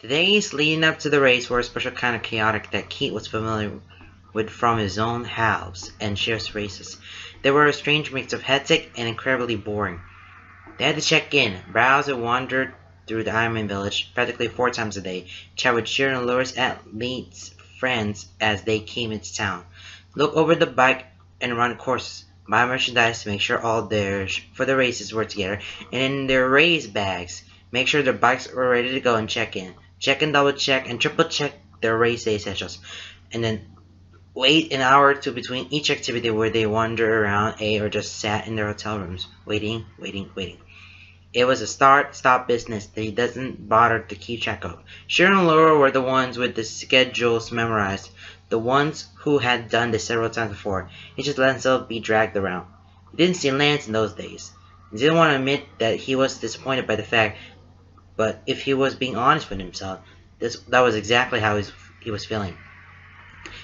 The days leading up to the race were a special kind of chaotic that Keith was familiar with from his own halves and Sheriff's races. They were a strange mix of hectic and incredibly boring. They had to check in, browse and wander through the Ironman village practically 4 times a day, chat with Sharon and Laura's athletes friends as they came into town, look over the bike and run courses, buy merchandise to make sure all theirs for the races were together, and in their race bags, make sure their bikes were ready to go and check in. Check and double check and triple check their race day essentials, and then wait an hour or two between each activity where they wandered around, ate, or just sat in their hotel rooms, waiting, waiting, waiting. It was a start-stop business that he doesn't bother to keep track of. Sharon and Laura were the ones with the schedules memorized, the ones who had done this several times before. He just let himself be dragged around. He didn't see Lance in those days. He didn't want to admit that he was disappointed by the fact, but if he was being honest with himself, that was exactly how he was feeling.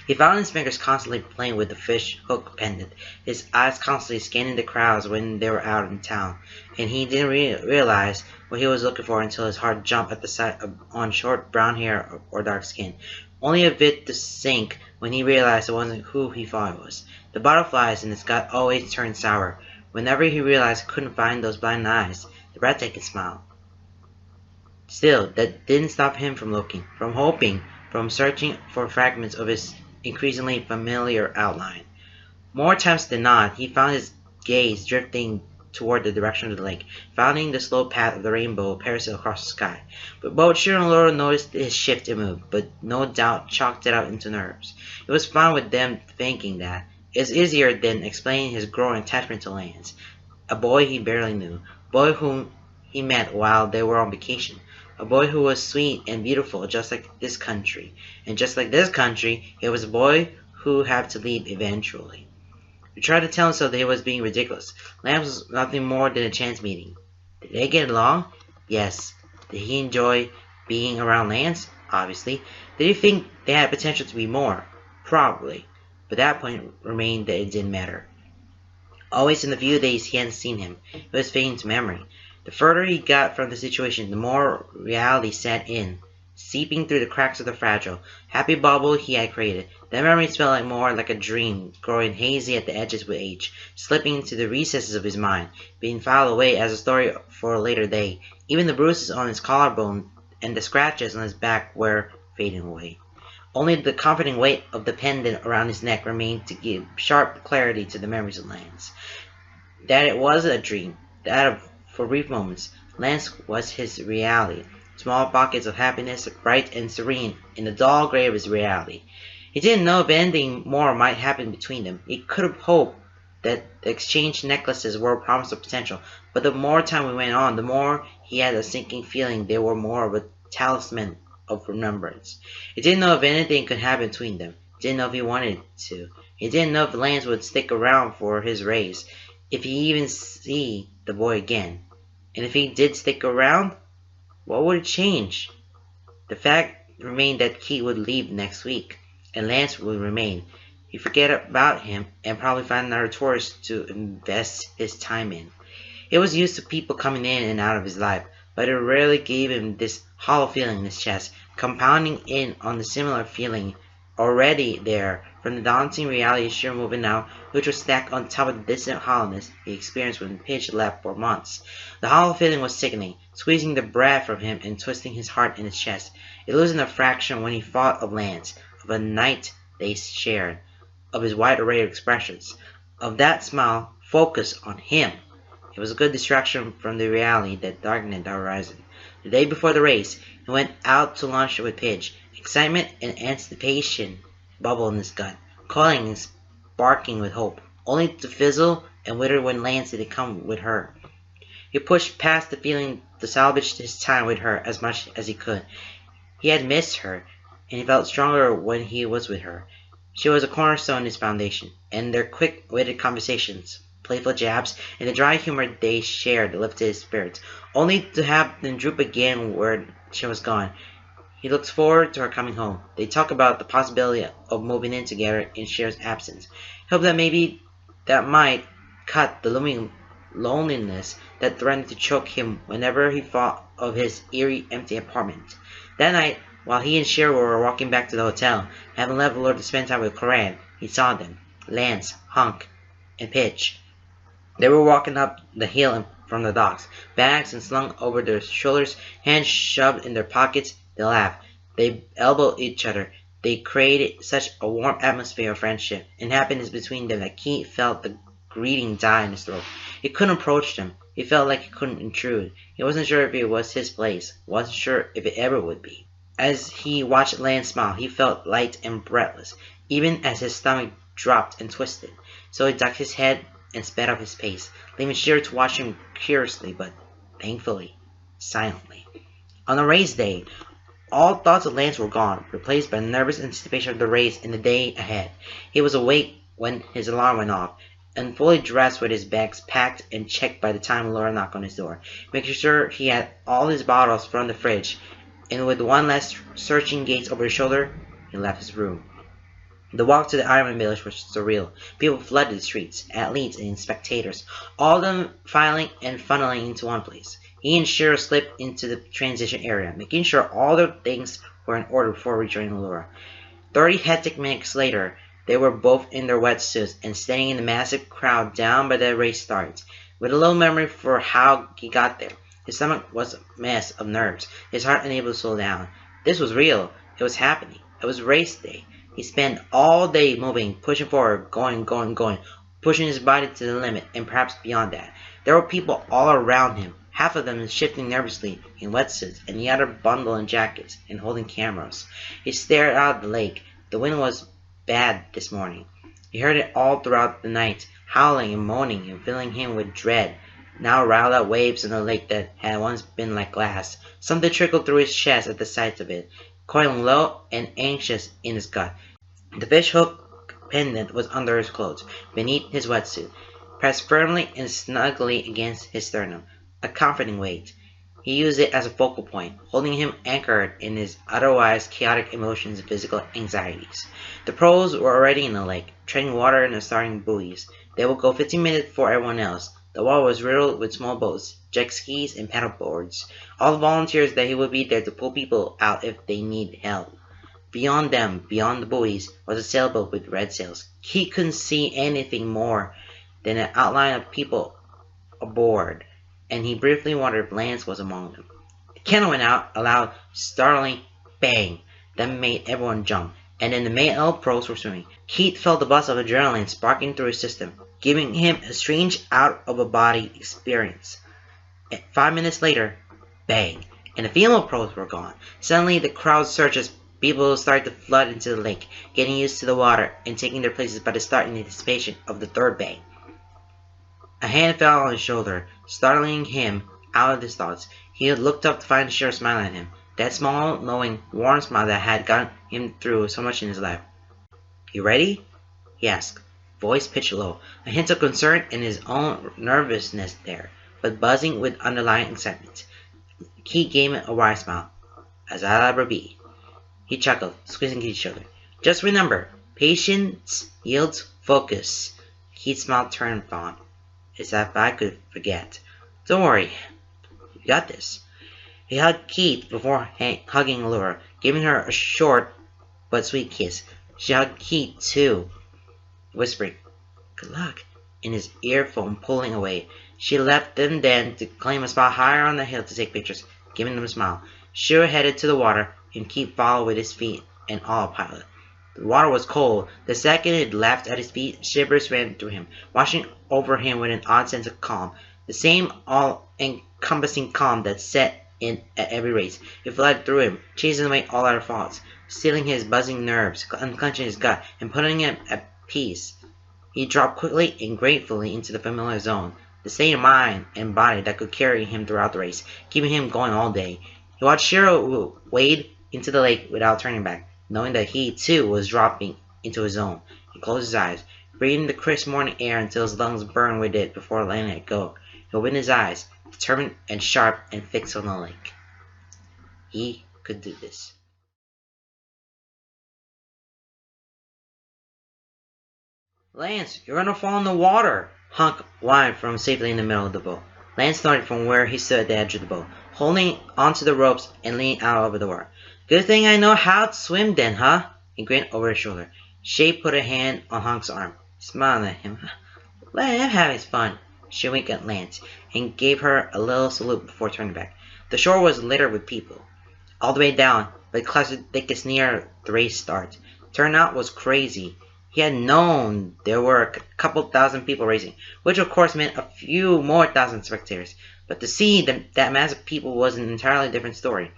He found his fingers constantly playing with the fish hook pendant, his eyes constantly scanning the crowds when they were out in town, and he didn't realize what he was looking for until his heart jumped at the sight on short brown hair or dark skin, only a bit to sink when he realized it wasn't who he thought it was. The butterflies in his gut always turned sour, whenever he realized he couldn't find those blind eyes, the breathtaking smile. Still, that didn't stop him from looking, from hoping, from searching for fragments of his increasingly familiar outline. More times than not, he found his gaze drifting toward the direction of the lake, following the slow path of the rainbow parasol across the sky. But both Sharon and Laura noticed his shift in mood, but no doubt chalked it out into nerves. It was fine with them thinking that. It was easier than explaining his growing attachment to Lance, a boy he barely knew, a boy whom he met while they were on vacation. A boy who was sweet and beautiful just like this country. And just like this country, he was a boy who had to leave eventually. He tried to tell himself that he was being ridiculous. Lance was nothing more than a chance meeting. Did they get along? Yes. Did he enjoy being around Lance? Obviously. Did he think they had potential to be more? Probably. But that point remained that it didn't matter. Always in the few days he hadn't seen him, it was fading to memory. The further he got from the situation, the more reality set in, seeping through the cracks of the fragile, happy bubble he had created. That memories felt more like a dream, growing hazy at the edges with age, slipping into the recesses of his mind, being filed away as a story for a later day. Even the bruises on his collarbone and the scratches on his back were fading away. Only the comforting weight of the pendant around his neck remained to give sharp clarity to the memories of Lance. That it was a dream, that for brief moments, Lance was his reality. Small pockets of happiness, bright and serene, in the dull gray of his reality. He didn't know if anything more might happen between them. He could have hoped that the exchanged necklaces were a promise of potential, but the more time we went on, the more he had a sinking feeling they were more of a talisman of remembrance. He didn't know if anything could happen between them. He didn't know if he wanted to. He didn't know if Lance would stick around for his race, if he even see the boy again. And if he did stick around, what would it change? The fact remained that Keith would leave next week, and Lance would remain. He'd forget about him and probably find another tourist to invest his time in. He was used to people coming in and out of his life, but it rarely gave him this hollow feeling in his chest, compounding in on the similar feeling already there from the daunting reality of sheer moving now, which was stacked on top of the distant hollowness he experienced when Pidge left for months. The hollow feeling was sickening, squeezing the breath from him and twisting his heart in his chest. It loosened a fraction when he thought of Lance, of a night they shared, of his wide array of expressions, of that smile focused on him. It was a good distraction from the reality that darkened the horizon. The day before the race, he went out to lunch with Pidge. Excitement and anticipation bubbled in his gut, coiling and sparking with hope, only to fizzle and wither when Lance didn't come with her. He pushed past the feeling to salvage his time with her as much as he could. He had missed her, and he felt stronger when he was with her. She was a cornerstone in his foundation, and their quick-witted conversations, playful jabs, and the dry humor they shared lifted his spirits, only to have them droop again where she was gone. He looked forward to her coming home. They talked about the possibility of moving in together in Cher's absence. He hoped that maybe that might cut the looming loneliness that threatened to choke him whenever he thought of his eerie, empty apartment. That night, while he and Shiro were walking back to the hotel, having left Lord to spend time with Coran, he saw them, Lance, Hunk, and Pitch. They were walking up the hill from the docks, bags and slung over their shoulders, hands shoved in their pockets. They laughed. They elbowed each other. They created such a warm atmosphere of friendship and happiness between them that Keith felt the greeting die in his throat. He couldn't approach them. He felt like he couldn't intrude. He wasn't sure if it was his place. Wasn't sure if it ever would be. As he watched Lance smile, he felt light and breathless, even as his stomach dropped and twisted. So he ducked his head and sped up his pace, leaving Shiro to watch him curiously, but thankfully, silently. On the race day, all thoughts of Lance were gone, replaced by nervous anticipation of the race and the day ahead. He was awake when his alarm went off, and fully dressed with his bags packed and checked by the time Laura knocked on his door, making sure he had all his bottles from the fridge, and with one last searching gaze over his shoulder, he left his room. The walk to the Ironman village was surreal. People flooded the streets, athletes and spectators, all of them filing and funneling into one place. He and Shiro slipped into the transition area, making sure all their things were in order before rejoining Laura. 30 hectic minutes later, they were both in their wetsuits and standing in the massive crowd down by the race start. With a little memory for how he got there, his stomach was a mess of nerves, his heart unable to slow down. This was real. It was happening. It was race day. He spent all day moving, pushing forward, going, pushing his body to the limit, and perhaps beyond that. There were people all around him, half of them shifting nervously in wetsuits, and the other bundled in jackets and holding cameras. He stared out at the lake. The wind was bad this morning. He heard it all throughout the night, howling and moaning and filling him with dread. Now riled out waves in the lake that had once been like glass. Something trickled through his chest at the sight of it, coiling low and anxious in his gut. The fishhook pendant was under his clothes, beneath his wetsuit, pressed firmly and snugly against his sternum, a comforting weight. He used it as a focal point, holding him anchored in his otherwise chaotic emotions and physical anxieties. The pros were already in the lake, treading water in the starting buoys. They would go 15 minutes before everyone else. The water was riddled with small boats, jet skis, and paddleboards. All the volunteers that he would be there to pull people out if they need help. Beyond them, beyond the buoys, was a sailboat with red sails. He couldn't see anything more than an outline of people aboard, and he briefly wondered if Lance was among them. The cannon went out, a loud, startling bang that made everyone jump, and then the male pros were swimming. Keith felt the buzz of adrenaline sparking through his system, giving him a strange out-of-a-body experience. 5 minutes later, bang, and the female pros were gone. Suddenly, the crowd surged as people started to flood into the lake, getting used to the water and taking their places by the start in anticipation of the third bang. A hand fell on his shoulder, startling him out of his thoughts. He looked up to find Shiro smiling at him, that small, knowing, warm smile that had gotten him through so much in his life. "You ready?" he asked, voice pitched low, a hint of concern and his own nervousness there, but buzzing with underlying excitement. Keith gave him a wide smile. "As I'll ever be." He chuckled, squeezing Keith's shoulder. "Just remember, patience yields focus." Keith's smile turned fond. "As if I could forget." "Don't worry. You got this." He hugged Keith before hugging Laura, giving her a short but sweet kiss. She hugged Keith too, whispering, "Good luck," in his earphone pulling away. She left them then to claim a spot higher on the hill to take pictures, giving them a smile. Shiro headed to the water, and Keith followed with his feet and autopilot. The water was cold. The second it left at his feet, shivers ran through him, washing over him with an odd sense of calm. The same all-encompassing calm that set in at every race. It flooded through him, chasing away all other thoughts, stilling his buzzing nerves, unclenching his gut, and putting him at peace. He dropped quickly and gratefully into the familiar zone, the same mind and body that could carry him throughout the race, keeping him going all day. He watched Shiro wade into the lake without turning back, knowing that he, too, was dropping into his zone. He closed his eyes, breathing the crisp morning air until his lungs burned with it before letting it go. He opened his eyes, determined and sharp and fixed on the lake. He could do this. "Lance, you're gonna fall in the water!" Hunk whined from safely in the middle of the boat. Lance snorted from where he stood at the edge of the boat, holding onto the ropes and leaning out over the water. Good thing I know how to swim then, huh? He grinned over his shoulder. Shay put a hand on Hunk's arm, smiling at him. Let him have his fun. She winked at Lance and gave her a little salute before turning back. The shore was littered with people, all the way down, but clustered thickest near the race start. Turnout was crazy. He had known there were a couple thousand people racing, which of course meant a few more thousand spectators. But to see that mass of people was an entirely different story.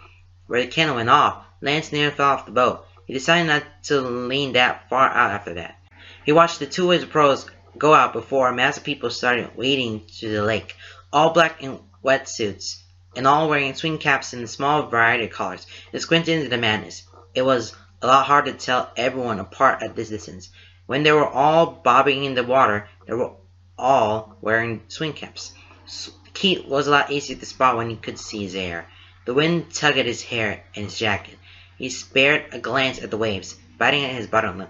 Where the cannon went off, Lance nearly fell off the boat. He decided not to lean that far out after that. He watched the two waves of pros go out before a mass of people started wading to the lake, all black in wetsuits, and all wearing swing caps in a small variety of colors. It squinted into the madness. It was a lot hard to tell everyone apart at this distance. When they were all bobbing in the water, they were all wearing swing caps. Keith was a lot easier to spot when he could see his hair. The wind tugged at his hair and his jacket. He spared a glance at the waves, biting at his bottom lip.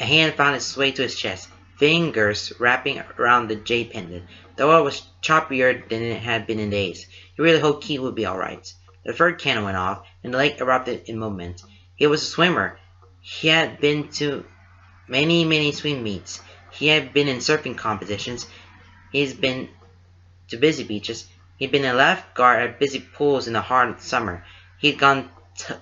A hand found its way to his chest, fingers wrapping around the jade pendant. The oil was choppier than it had been in days. He really hoped Keith would be alright. The third cannon went off, and the lake erupted in movement. He was a swimmer. He had been to many swim meets. He had been in surfing competitions. He's been to busy beaches. He'd been a lifeguard at busy pools in the hard summer. He'd gone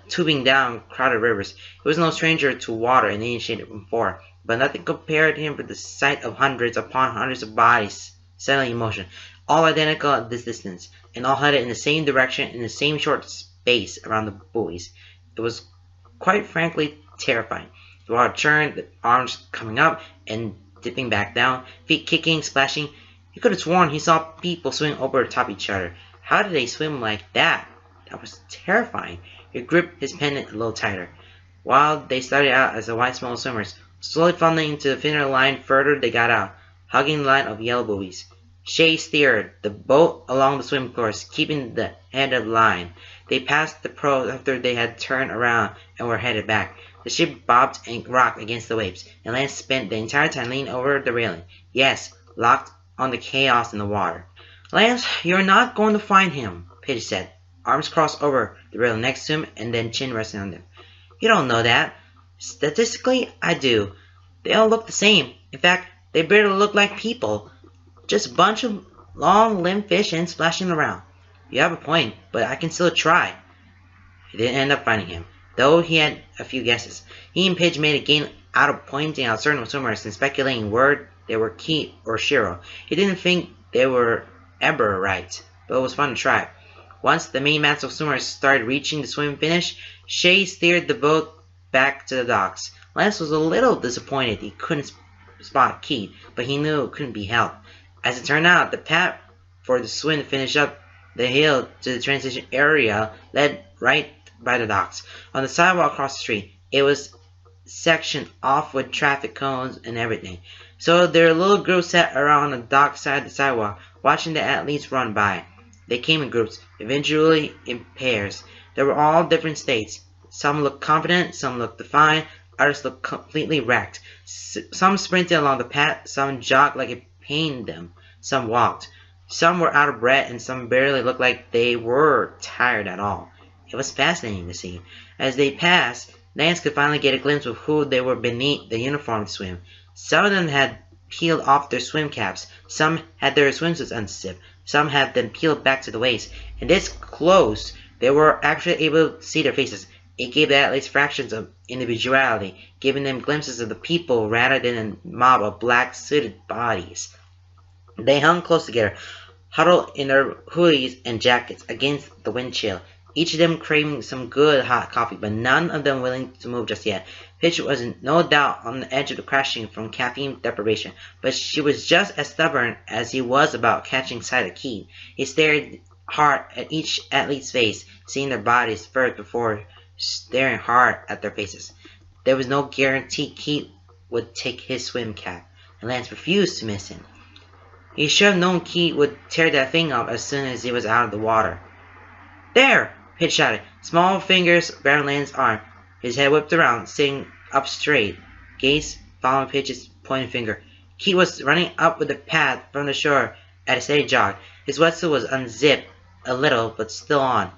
tubing down crowded rivers. He was no stranger to water in any shape or form, but nothing compared him with the sight of hundreds upon hundreds of bodies settling in motion, all identical at this distance, and all headed in the same direction in the same short space around the buoys. It was quite frankly terrifying. The water churned, the arms coming up and dipping back down, feet kicking, splashing. He could have sworn he saw people swim over top each other. How did they swim like that? That was terrifying. He gripped his pendant a little tighter. While they started out as the white small swimmers, slowly funneling into the thinner line further they got out, hugging the line of yellow buoys. Shay steered the boat along the swim course, keeping the head of the line. They passed the pros after they had turned around and were headed back. The ship bobbed and rocked against the waves, and Lance spent the entire time leaning over the railing. Yes, locked on the chaos in the water. Lance, you're not going to find him, Pidge said, arms crossed over the railing next to him and then chin resting on them. You don't know that. Statistically, I do. They all look the same. In fact, they barely look like people. Just a bunch of long-limbed fish and splashing around. You have a point, but I can still try. He didn't end up finding him, though he had a few guesses. He and Pidge made a game out of pointing out certain swimmers and speculating where they were Keith or Shiro. He didn't think they were ever right, but it was fun to try. Once the main mass of swimmers started reaching the swim finish, Shay steered the boat back to the docks. Lance was a little disappointed he couldn't spot Keith, but he knew it couldn't be helped. As it turned out, the path for the swim to finish up the hill to the transition area led right by the docks. On the sidewalk across the street, it was sectioned off with traffic cones and everything. So their little group sat around the dock side of the sidewalk, watching the athletes run by. They came in groups, eventually in pairs. They were all different states. Some looked confident, some looked defiant, others looked completely wrecked. Some sprinted along the path, some jogged like it pained them, some walked. Some were out of breath, and some barely looked like they were tired at all. It was fascinating to see. As they passed, Lance could finally get a glimpse of who they were beneath the uniform to swim. Some of them had peeled off their swim caps, some had their swimsuits unzipped, some had them peeled back to the waist, and this close, they were actually able to see their faces. It gave the athletes fractions of individuality, giving them glimpses of the people rather than a mob of black suited bodies. They hung close together, huddled in their hoodies and jackets against the wind chill, each of them craving some good hot coffee, but none of them willing to move just yet. Pidge was no doubt on the edge of crashing from caffeine deprivation, but she was just as stubborn as he was about catching sight of Keith. He stared hard at each athlete's face, seeing their bodies first before staring hard at their faces. There was no guarantee Keith would take his swim cap, and Lance refused to miss him. He should have known Keith would tear that thing off as soon as he was out of the water. There! Pidge shouted. Small fingers grabbed Lance's arm. His head whipped around, sitting up straight, gaze following Pidge's pointing finger. Keith was running up with the path from the shore at a steady jog. His wetsuit was unzipped a little, but still on.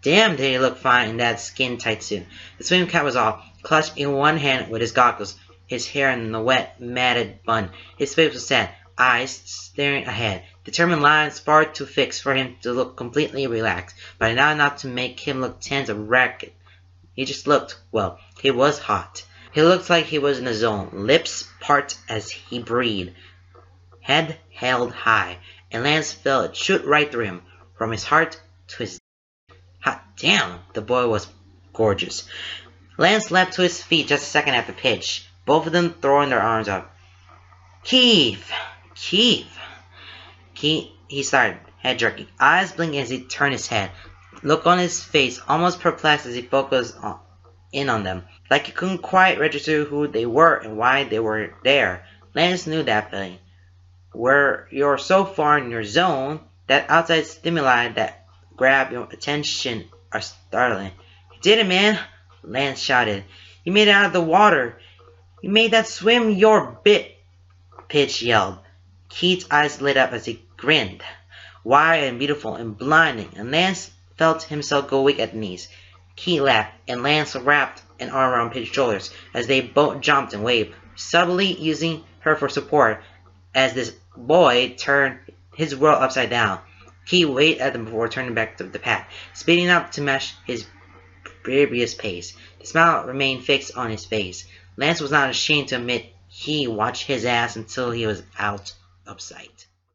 Damn, did he look fine in that skin-tight suit. The swim cap was off, clutched in one hand with his goggles, his hair in the wet, matted bun. His face was sad, eyes staring ahead. Determined lines far too fixed for him to look completely relaxed, but not enough to make him look tense or ragged. He just looked, well, he was hot. He looked like he was in a zone, lips part as he breathed, head held high, and Lance felt it shoot right through him, from his heart to his hot damn, the boy was gorgeous. Lance leapt to his feet just a second after Pitch, both of them throwing their arms up. Keith! Keith! He started, head jerking, eyes blinking as he turned his head, look on his face almost perplexed as he focused in on them, like he couldn't quite register who they were and why they were there. Lance knew that feeling, where you're so far in your zone that outside stimuli that grab your attention are startling. You did it, man! Lance shouted. You made it out of the water! You made that swim your bit! Pitch yelled. Keith's eyes lit up as he grinned, wide and beautiful and blinding, and Lance felt himself go weak at the knees. Keith laughed, and Lance wrapped an arm around Pitch's shoulders as they both jumped and waved, subtly using her for support as this boy turned his world upside down. Keith waved at them before turning back to the path, speeding up to match his previous pace. The smile remained fixed on his face. Lance was not ashamed to admit he watched his ass until he was out of sight.